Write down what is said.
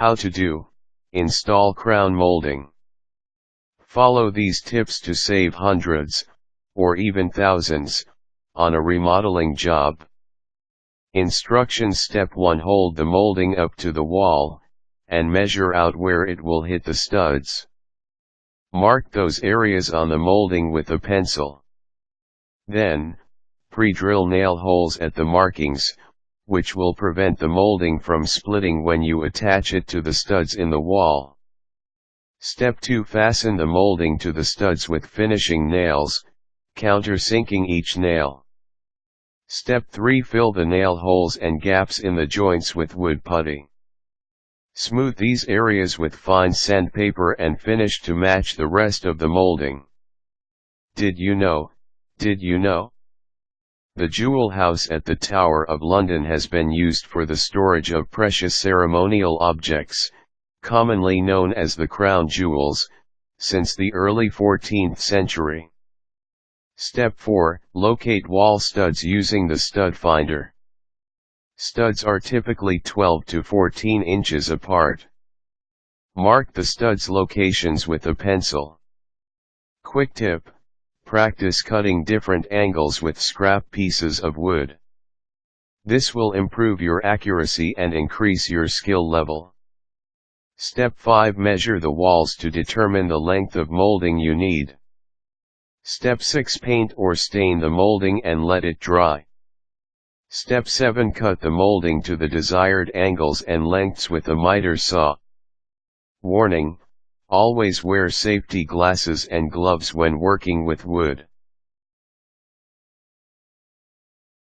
How to do, install crown molding. Follow these tips to save hundreds, or even thousands, on a remodeling job. Instructions: Step 1. Hold the molding up to the wall, and measure out where it will hit the studs. Mark those areas on the molding with a pencil. Then, pre-drill nail holes at the markings, which will prevent the molding from splitting when you attach it to the studs in the wall. Step 2. Fasten the molding to the studs with finishing nails, countersinking each nail. Step 3. Fill the nail holes and gaps in the joints with wood putty. Smooth these areas with fine sandpaper and finish to match the rest of the molding. Did you know? The jewel house at the Tower of London has been used for the storage of precious ceremonial objects, commonly known as the crown jewels, since the early 14th century. Step 4. Locate wall studs using the stud finder. Studs are typically 12 to 14 inches apart. Mark the studs' locations with a pencil. Quick tip: practice cutting different angles with scrap pieces of wood. This will improve your accuracy and increase your skill level. Step 5. Measure the walls to determine the length of molding you need. Step 6. Paint or stain the molding and let it dry. Step 7. Cut the molding to the desired angles and lengths with a miter saw. Warning: always wear safety glasses and gloves when working with wood.